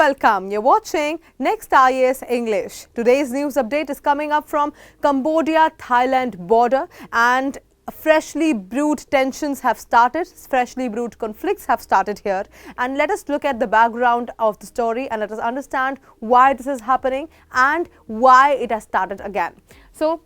welcome. You're watching Next IAS English. Today's news update is coming up from Cambodia-Thailand border, and freshly brewed tensions have started, freshly brewed conflicts have started here. And let us look at the background of the story and let us understand why this is happening and why it has started again. So,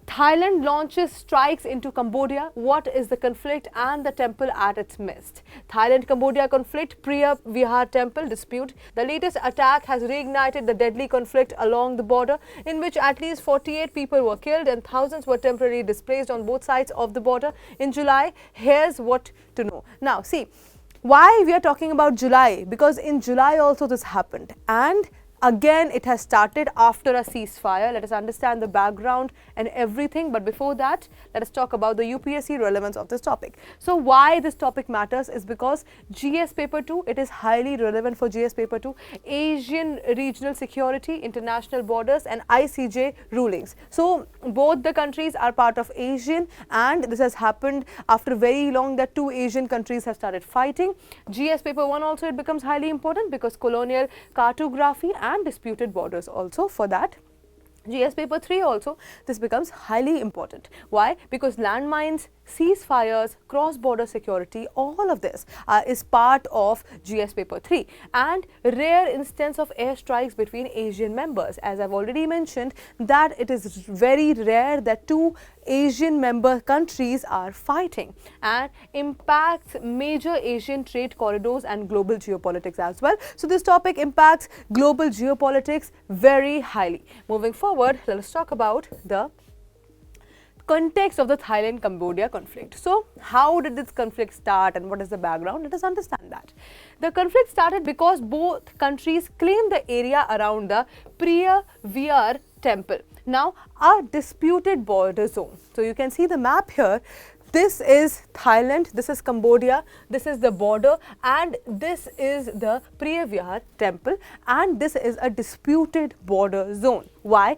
Thailand launches strikes into Cambodia. What is the conflict and the temple at its midst? Thailand-Cambodia conflict, Preah Vihear Temple dispute. The latest attack has reignited the deadly conflict along the border, in which at least 48 people were killed and thousands were temporarily displaced on both sides of the border in July. Here's what to know. Now, see, why we are talking about July? Because in July also this happened, and again it has started after a ceasefire. Let us understand the background and everything, but before that let us talk about the UPSC relevance of this topic. So why this topic matters is because GS paper 2, it is highly relevant for GS paper 2, Asian regional security, international borders and ICJ rulings. So both the countries are part of ASEAN, and this has happened after very long that two Asian countries have started fighting. GS paper 1 also it becomes highly important because colonial cartography and disputed borders also for that. GS paper 3 also this becomes highly important. Why? Because landmines, ceasefires, cross-border security, all of this is part of GS paper 3, and rare instance of airstrikes between Asian members. As I've already mentioned that it is very rare that two Asian member countries are fighting, and impacts major Asian trade corridors and global geopolitics as well. So this topic impacts global geopolitics very highly. Moving forward, let us talk about the context of the Thailand-Cambodia conflict. So, how did this conflict start and what is the background? Let us understand that. The conflict started because both countries claimed the area around the Preah Vihear Temple. Now, a disputed border zone. So, you can see the map here. This is Thailand, this is Cambodia, this is the border, and this is the Preah Vihear Temple, and this is a disputed border zone. Why?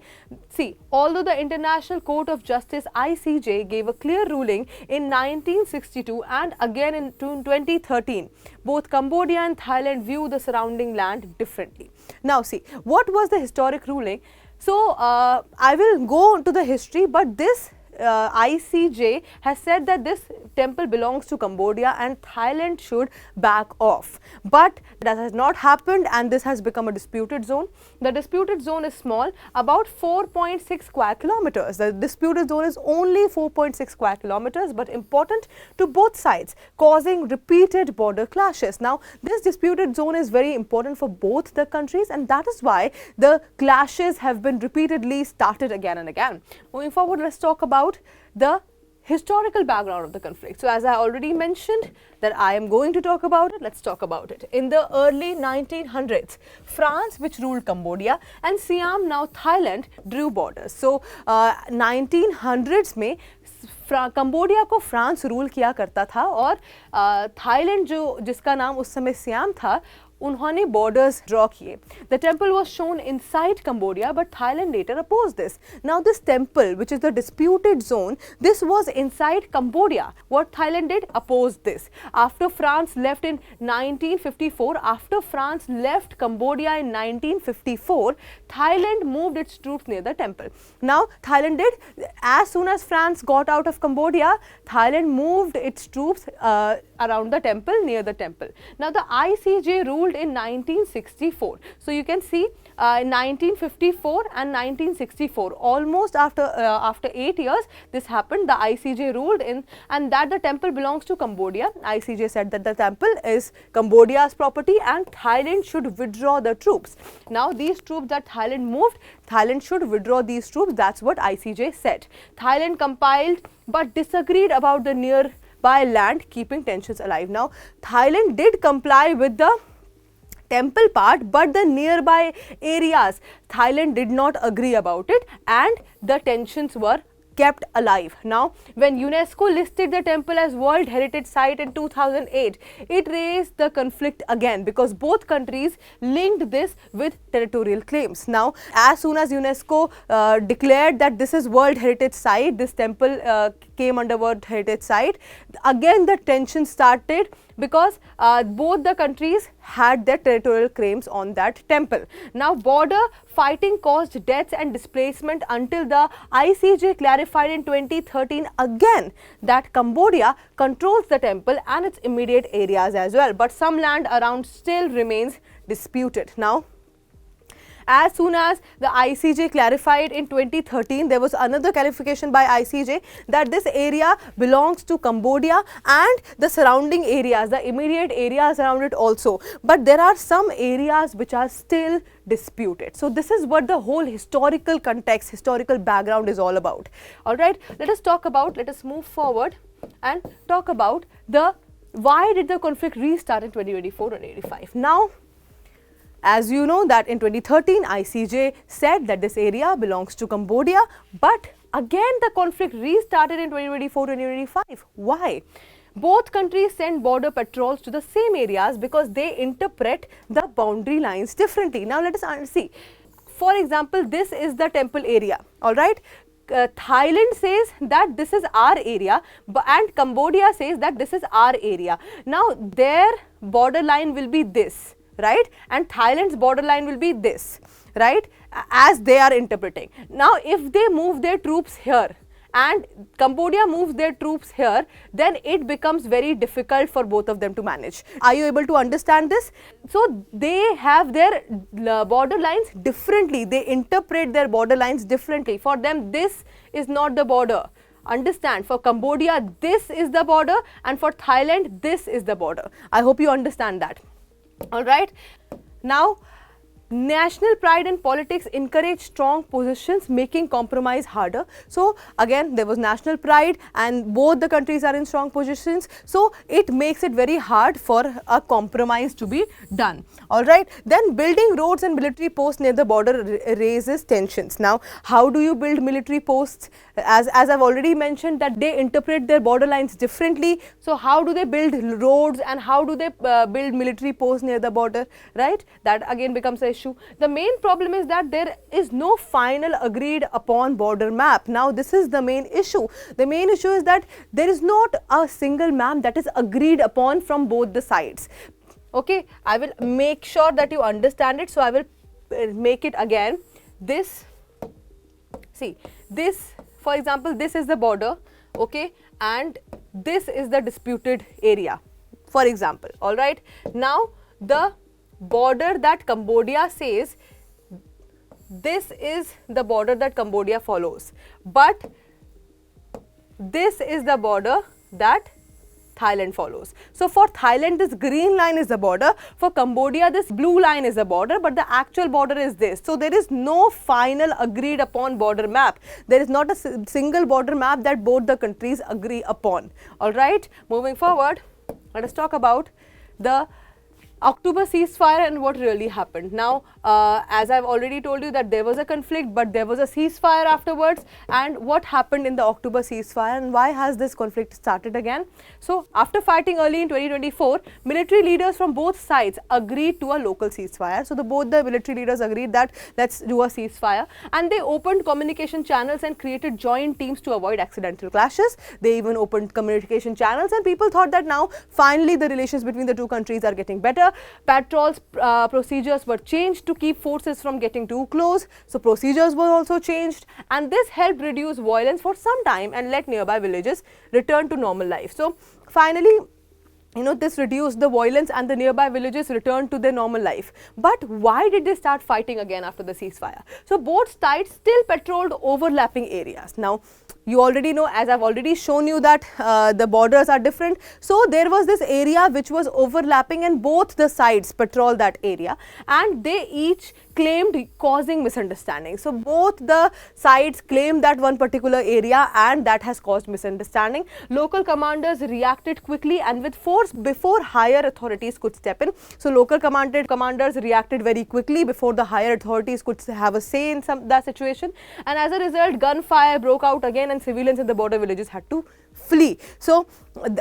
See, although the International Court of Justice ICJ gave a clear ruling in 1962 and again in 2013, both Cambodia and Thailand view the surrounding land differently. Now see, what was the historic ruling? So, I will go into the history, but this ICJ has said that this temple belongs to Cambodia and Thailand should back off. But that has not happened, and this has become a disputed zone. The disputed zone is small, about 4.6 square kilometers. The disputed zone is only 4.6 square kilometers, but important to both sides, causing repeated border clashes. Now, this disputed zone is very important for both the countries, and that is why the clashes have been repeatedly started again and again. Moving forward, let's talk about the historical background of the conflict. So, as I already mentioned that I am going to talk about it, let's talk about it. In the early 1900s, France, which ruled Cambodia, and Siam, now Thailand, drew borders. So, 1900s में Cambodia को France rule किया करता था, और Thailand जो जिसका नाम उस समय सियाम था, उन्होंने borders draw किए. The temple was shown inside Cambodia, but Thailand later opposed this. Now this temple, which is the disputed zone, this was inside Cambodia. What Thailand did? Opposed this. After France left in 1954, after France left Cambodia in 1954, Thailand moved its troops near the temple. Now Thailand did, as soon as France got out of Cambodia, Thailand moved its troops around the temple, near the temple. Now the ICJ ruled in 1964. So you can see in 1954 and 1964, almost after 8 years, this happened. The ICJ ruled in, and that the temple belongs to Cambodia. ICJ said that the temple is Cambodia's property and Thailand should withdraw the troops. Now these troops that Thailand moved, Thailand should withdraw these troops. That's what ICJ said. Thailand compiled but disagreed about the nearby land, keeping tensions alive. Now Thailand did comply with the temple part, but the nearby areas, Thailand did not agree about it, and the tensions were kept alive. Now, when UNESCO listed the temple as World Heritage Site in 2008, it raised the conflict again because both countries linked this with territorial claims. Now, as soon as UNESCO declared that this is World Heritage Site, this temple came under World Heritage Site. Again the tension started because both the countries had their territorial claims on that temple. Now border fighting caused deaths and displacement until the ICJ clarified in 2013 again that Cambodia controls the temple and its immediate areas as well, but some land around still remains disputed. Now as soon as the ICJ clarified in 2013, there was another clarification by ICJ that this area belongs to Cambodia and the surrounding areas, the immediate areas around it also. But there are some areas which are still disputed. So this is what the whole historical context, historical background is all about. Alright, let us move forward and talk about why did the conflict restart in 2024-2025. Now, as you know that in 2013 ICJ said that this area belongs to Cambodia, but again the conflict restarted in 2024-2025. Why? Both countries send border patrols to the same areas because they interpret the boundary lines differently. Now let us see. For example, this is the temple area, alright. Thailand says that this is our area and Cambodia says that this is our area. Now their border line will be this, right, and Thailand's borderline will be this, right, as they are interpreting. Now if they move their troops here and Cambodia moves their troops here, then it becomes very difficult for both of them to manage. Are you able to understand this? So they have their border lines differently, they interpret their border lines differently. For them this is not the border. Understand, for Cambodia this is the border and for Thailand this is the border. I hope you understand that. Alright, now national pride and politics encourage strong positions, making compromise harder. So again there was national pride and both the countries are in strong positions, so it makes it very hard for a compromise to be done. Alright, then building roads and military posts near the border raises tensions. Now how do you build military posts? As I've already mentioned that they interpret their border lines differently, so how do they build roads and how do they build military posts near the border, right? That again becomes an issue. The main problem is that there is no final agreed upon border map. Now this is the main issue. The main issue is that there is not a single map that is agreed upon from both the sides. Okay, I will make sure that you understand it, so I will make it again. This, see, this, for example, this is the border, okay, and this is the disputed area, for example, alright. Now the border that Cambodia says, this is the border that Cambodia follows, but this is the border that Thailand follows. So for Thailand this green line is the border, for Cambodia this blue line is the border, but the actual border is this. So there is no final agreed upon border map. There is not a single border map that both the countries agree upon. Alright, moving forward, let us talk about the October ceasefire and what really happened. Now, as I've already told you that there was a conflict, but there was a ceasefire afterwards. And what happened in the October ceasefire and why has this conflict started again? So, after fighting early in 2024, military leaders from both sides agreed to a local ceasefire. So, both the military leaders agreed that let's do a ceasefire, and they opened communication channels and created joint teams to avoid accidental clashes. They even opened communication channels and people thought that now finally the relations between the two countries are getting better. Patrols procedures were changed to keep forces from getting too close. So procedures were also changed, and this helped reduce violence for some time and let nearby villages return to normal life. So finally, this reduced the violence and the nearby villages returned to their normal life. But why did they start fighting again after the ceasefire? So both sides still patrolled overlapping areas. Now, you already know, as I've already shown you, that the borders are different. So there was this area which was overlapping and both the sides patrolled that area, and they each claimed causing misunderstanding. So both the sides claimed that one particular area, and that has caused misunderstanding. Local commanders reacted quickly and with force before higher authorities could step in. So local commanders reacted very quickly before the higher authorities could have a say in that situation, and as a result gunfire broke out again and civilians in the border villages had to flee. So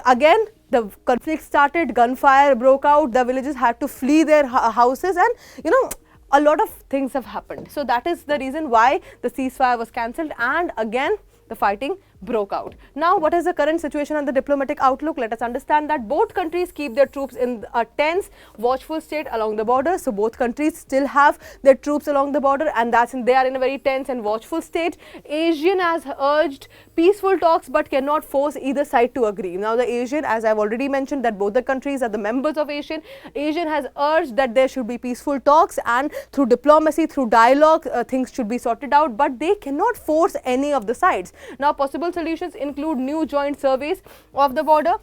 again the conflict started, gunfire broke out, the villages had to flee their houses, and a lot of things have happened. So that is the reason why the ceasefire was cancelled, and again the fighting broke out. Now, what is the current situation on the diplomatic outlook? Let us understand that both countries keep their troops in a tense, watchful state along the border. So, both countries still have their troops along the border, and they are in a very tense and watchful state. ASEAN has urged peaceful talks but cannot force either side to agree. Now, the ASEAN, as I've already mentioned, that both the countries are the members of ASEAN. ASEAN has urged that there should be peaceful talks, and through diplomacy, through dialogue, things should be sorted out, but they cannot force any of the sides. Now, possible solutions include new joint surveys of the border,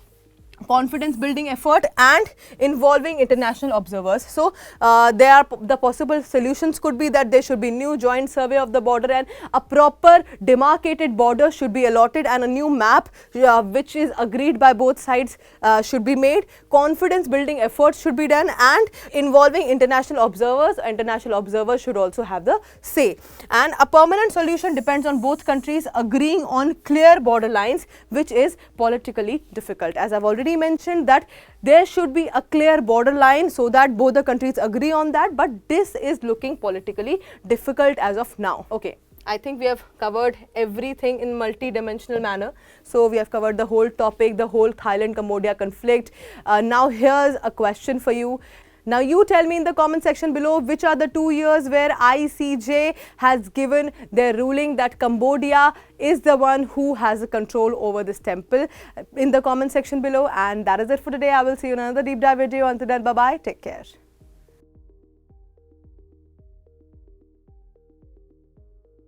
confidence building effort, and involving international observers. So, the possible solutions could be that there should be new joint survey of the border, and a proper demarcated border should be allotted, and a new map which is agreed by both sides should be made. Confidence building efforts should be done, and involving international observers. International observers should also have the say. And a permanent solution depends on both countries agreeing on clear border lines, which is politically difficult. As I've already mentioned, that there should be a clear border line so that both the countries agree on that, but this is looking politically difficult as of now. Okay, I think we have covered everything in multi-dimensional manner. So, we have covered the whole topic, the whole Thailand-Cambodia conflict. Now, here's a question for you. Now, you tell me in the comment section below which are the 2 years where ICJ has given their ruling that Cambodia is the one who has control over this temple in the comment section below. And that is it for today. I will see you in another deep dive video. Until then, bye-bye. Take care.